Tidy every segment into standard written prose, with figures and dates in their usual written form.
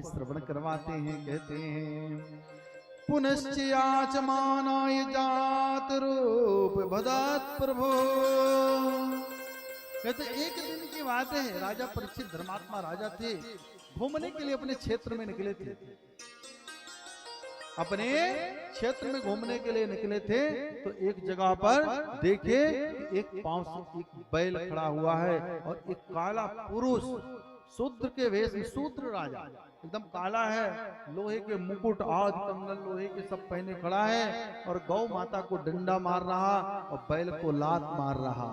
श्रवण करवाते हैं। कहते हैं पुनश्च याचमानाय जात रूप भदत प्रभु। कहते एक दिन की बात है, राजा परीक्षित धर्मात्मा राजा थे, घूमने के लिए अपने क्षेत्र में निकले थे। अपने क्षेत्र में घूमने के लिए निकले थे तो एक जगह पर देखे एक पांव से एक बैल खड़ा हुआ है और एक काला पुरुष शूद्र के वेश में, शूद्र राजा एकदम काला है, लोहे के मुकुट आदि कंगन लोहे के सब पहने खड़ा है और गौ माता को डंडा मार रहा और बैल को लात मार रहा।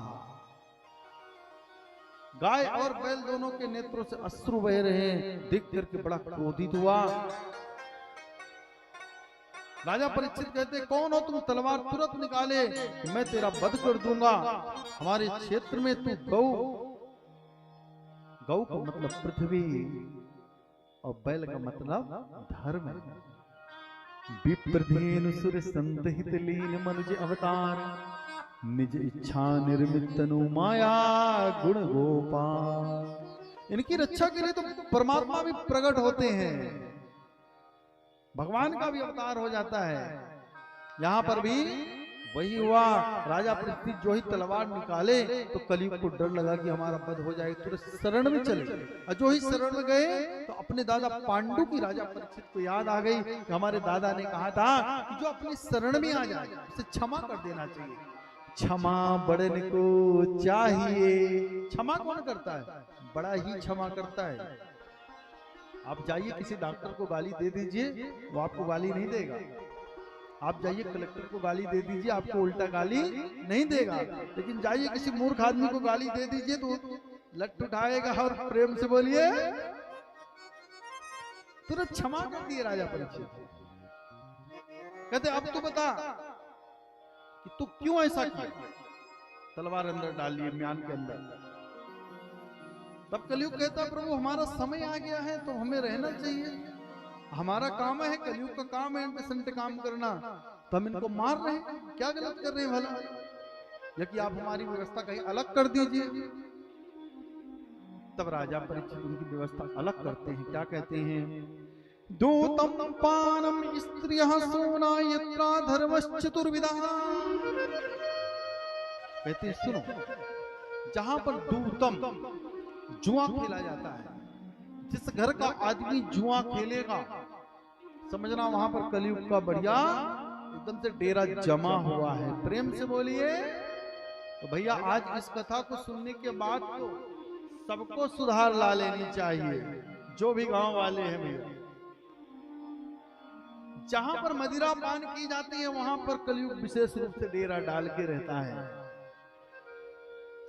गाय और बैल दोनों के नेत्रों से अश्रु बह रहे हैं। देख करके बड़ा क्रोधित हुआ। राजा परीक्षित कहते कौन हो तुम, तलवार तुरंत निकाले, मैं तेरा वध कर दूंगा। हमारे क्षेत्र में तू गौ, गौ का मतलब पृथ्वी और बैल का मतलब धर्म है। विप्रधेनु सुर संत हित लीन मनुज अवतार, निज इच्छा निर्मित तनु माया गुण गोपाल। इनकी रक्षा के लिए तो परमात्मा भी प्रकट होते हैं, भगवान का भी अवतार हो जाता है। यहाँ पर भी वही हुआ। राजा परीक्षित जो ही तलवार निकाले तो कलयुग को डर लगा कि हमारा वध हो जाएगा, तुरंत शरण में चले गए। और जो ही शरण में गए तो अपने दादा पांडु की राजा परीक्षित को याद आ गई कि हमारे दादा ने कहा था कि जो अपनी शरण में आ जाए उसे क्षमा कर देना चाहिए। क्षमा बड़न को चाहिए। क्षमा कौन करता है? बड़ा ही क्षमा करता है। आप जाइए किसी डॉक्टर को गाली दे दीजिए, वो आपको गाली नहीं देगा। आप जाइए कलेक्टर को गाली दे दीजिए, आपको उल्टा गाली नहीं देगा। लेकिन जाइए किसी मूर्ख आदमी को गाली दे दीजिए तो लट उठाएगा और प्रेम से बोलिए तुरंत क्षमा कर दिए राजा परीक्षित। कहते अब तू बता कि तू क्यों ऐसा किया। तलवार अंदर डाल लिए म्यान के अंदर। तब कलयुग कहता प्रभु हमारा समय आ गया है तो हमें रहना चाहिए, हमारा काम है, कलयुग का काम है इंटरसेंट काम करना, तो हम इनको मार रहे हैं, क्या गलत कर रहे हैं भला, या कि आप हमारी व्यवस्था कहीं अलग कर दीजिए। तब राजा परीक्षित उनकी व्यवस्था अलग करते हैं। क्या कहते हैं? दूतम पानम स्त्रियः सोना यत्रा धर्मश्चतुर्विधा। कहते हैं सुनो, जहां पर दूतम जुआ खेला जाता है, जिस घर का आदमी जुआ खेलेगा समझना वहां पर कलयुग का बढ़िया एकदम से डेरा जमा हुआ है। प्रेम से बोलिए। तो भैया आज इस कथा को सुनने के बाद तो सबको सुधार ला लेनी चाहिए, जो भी गांव वाले हैं भैया। जहां पर मदिरा पान की जाती है वहां पर कलयुग विशेष रूप से डेरा डाल के रहता है।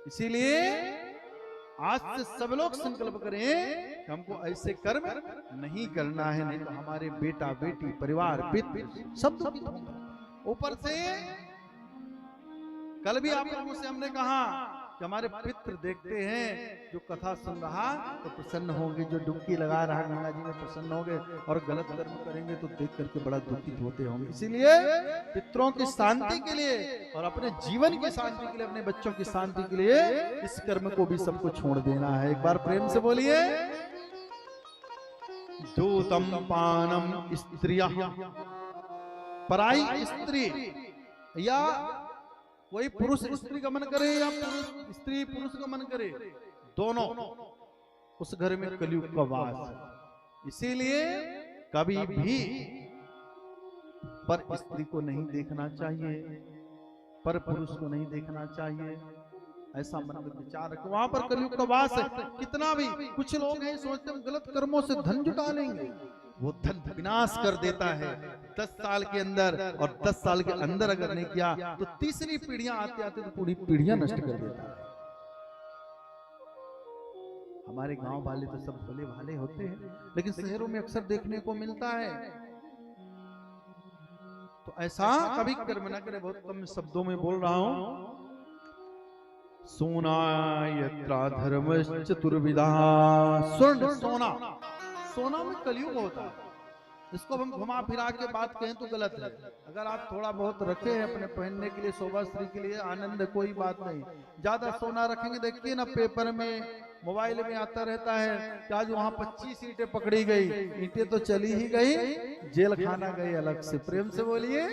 इसीलिए आज से सब लोग संकल्प करें कि हमको ऐसे कर्म नहीं करना है, नहीं तो हमारे बेटा बेटी परिवार पितृ सब दुखित होंगे। ऊपर से कल भी आप लोगों से हमने कहा कि हमारे पितृ देखते हैं, जो कथा सुन रहा तो प्रसन्न होंगे, जो डुबकी लगा रहा गंगा जी में प्रसन्न होंगे, और गलत कर्म करेंगे तो देख करके बड़ा दुखित होते होंगे। इसीलिए पितरों की शांति के लिए और अपने जीवन की शांति के लिए, अपने बच्चों की शांति के लिए इस कर्म को भी सबको छोड़ देना है। एक बार प्रेम से बोलिए। दूतम पानम स्त्रियः, पराई स्त्री या कोई पुरुष स्त्री का मन करे या पुरुष स्त्री पुरुष का मन करे, दोनों उस घर में कलयुग का वास है। इसीलिए कभी भी पर स्त्री को नहीं देखना चाहिए, पर पुरुष को नहीं देखना चाहिए, ऐसा मन में विचार रखो। वहां पर कलयुग का वास है। कितना भी कुछ लोग हैं सोचते हैं गलत कर्मों से धन जुटा लेंगे, वो धन विनाश कर देता है 10 साल के अंदर, और 10 साल के अंदर अगर नहीं किया तो तीसरी पीढ़ियां आते आते तो पूरी पीढ़ियां नष्ट कर देता है। हमारे गांव वाले तो सब भोले भाले होते हैं, लेकिन शहरों में अक्सर देखने को मिलता है। तो ऐसा कभी कर्म न करे। बहुत कम शब्दों में बोल रहा हूं। सोना यत्रा धर्मश्चतुर्विधा। स्वर्ण सोना, सोना में कलयुग होता है। इसको हम घुमा फिरा के बात कहें तो गलत है। अगर आप थोड़ा बहुत रखे हैं अपने पहनने के लिए, शोभा श्री के लिए, आनंद, कोई बात नहीं। ज्यादा सोना रखेंगे देखिए ना पेपर में मोबाइल में आता रहता है कि आज वहां 25 ईंटें पकड़ी गई, ईंटें तो चली ही गई, जेल खाना गई अलग से। प्रेम से बोलिए।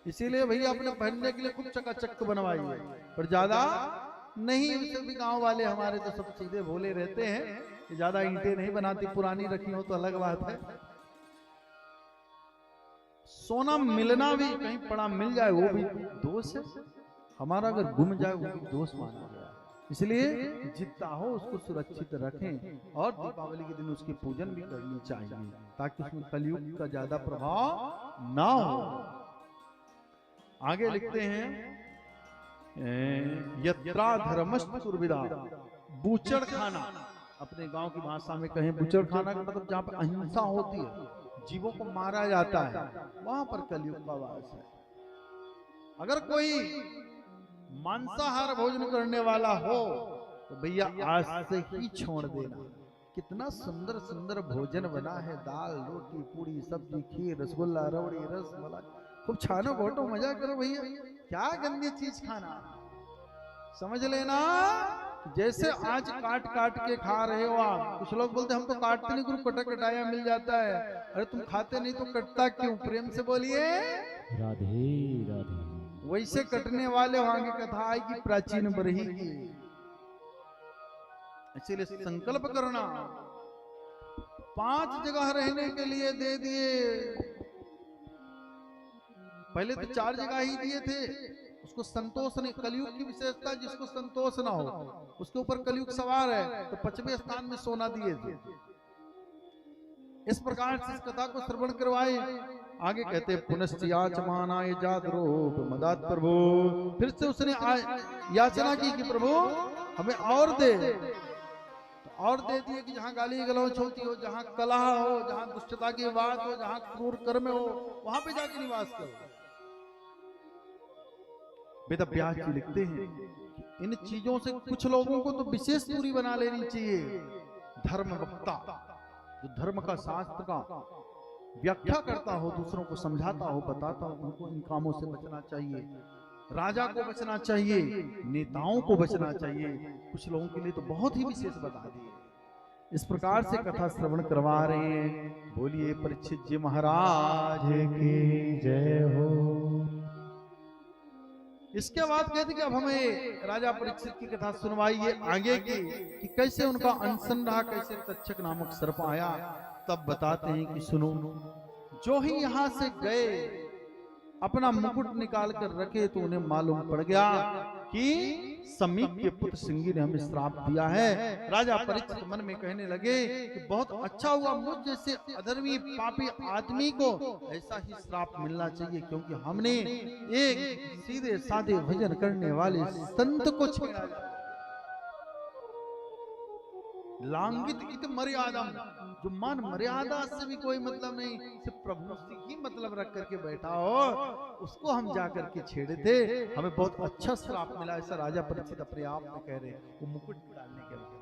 इसीलिए भैया अपने पहनने के लिए खूब चकाचक बनवाइए, पर ज्यादा नहीं। उसे भी गांव वाले हमारे तो सब सीधे भोले रहते हैं, ज्यादा ईंटें नहीं बनाती, पुरानी रखी हो तो अलग बात है। सोना मिलना भी कहीं पड़ा मिल जाए वो भी दोष है, हमारा अगर गुम जाए वो भी दोष माना गया। इसलिए जितना हो उसको सुरक्षित रखें और दीपावली के दिन उसकी पूजन भी करनी चाहिए ताकि उसमें कलयुग का ज्यादा प्रभाव ना हो। आगे लिखते हैं यत्रा धर्मस्तुर्विदा, बूचड़ खाना। अपने गांव की भाषा में कहें बूचड़ खाना का मतलब जहां पर अहिंसा होती है, जीवों को मारा जाता है, वहां पर कलयुग का वास है। अगर कोई मांसाहार भोजन करने वाला हो तो भैया आज से ही छोड़ देना। कितना सुंदर सुंदर भोजन बना है, दाल रोटी पूरी सब्जी खीर रसगुल्ला रबड़ी रसमलाई, खूब छानो घोटो मजा करो भैया। क्या गंदी चीज खाना, समझ लेना। जैसे आज काट काट के खा रहे हो आप, कुछ लोग बोलते हम तो काटते नहीं, गुरु कटा कटाया मिल जाता है। अरे तुम खाते नहीं तो कटता क्यों? प्रेम से बोलिए राधे राधे। वैसे कटने वाले वहां की कथा आएगी प्राचीन बरही की। इसीलिए संकल्प करना। 5 जगह रहने के लिए दे दिए, पहले तो 4 जगह ही दिए थे, उसको संतोष नहीं। कलयुग की विशेषता जिसको संतोष ना हो उसके ऊपर कलयुग सवार है, तो 5वें स्थान में सोना दिए थे। इस प्रकार से इस कथा को श्रवण करवाए। आगे कहते पुनश्चियाचमानाय जातरूप मदात प्रभु, फिर से उसने याचना की कि प्रभु हमें और दे, तो और दे दिए कि जहां गाली गलौच होती हो, जहां कलह हो, जहां दुष्टता की बात हो, जहां क्रूर कर्म हो, वहां पे जाके निवास करो। वेद व्यास जी लिखते हैं कि इन चीजों से कुछ लोगों को तो विशेष दूरी बना लेनी चाहिए। धर्म वक्ता जो धर्म का शास्त्र का व्याख्या करता हो, दूसरों को समझाता हो, बताता हो, उनको इन कामों से बचना चाहिए। राजा को बचना चाहिए, नेताओं को बचना चाहिए। कुछ लोगों के लिए तो बहुत ही विशेष बता दिए। इस प्रकार से कथा श्रवण करवा रहे हैं। बोलिए परीक्षित जी महाराज की जय हो। इसके बाद कहते कि अब हमें राजा परीक्षित की कथा सुनवाइए आगे की, कि कैसे उनका अनशन रहा, कैसे तक्षक नामक सर्प आया। तब बताते हैं कि सुनो, जो ही यहां से गए अपना मुकुट निकाल कर रखे तो उन्हें मालूम पड़ गया कि समीप के पुत्र सिंगी ने हमें श्राप दिया है। राजा परीक्षित मन में कहने लगे कि बहुत अच्छा हुआ, मुझ जैसे अधर्मी पापी आदमी को ऐसा ही श्राप मिलना चाहिए, क्योंकि हमने एक सीधे साधे भजन करने वाले संत को छेड़ा। लांगित इत मर्यादम, जो मान मर्यादा से भी कोई मतलब नहीं, सिर्फ प्रभु से ही मतलब रख करके बैठा हो, उसको हम जाकर के छेड़े थे, हमें बहुत अच्छा श्राप मिला। ऐसा राजा परीक्षित अपने आप में कह रहे हैं, वो मुकुट डालने के बाद।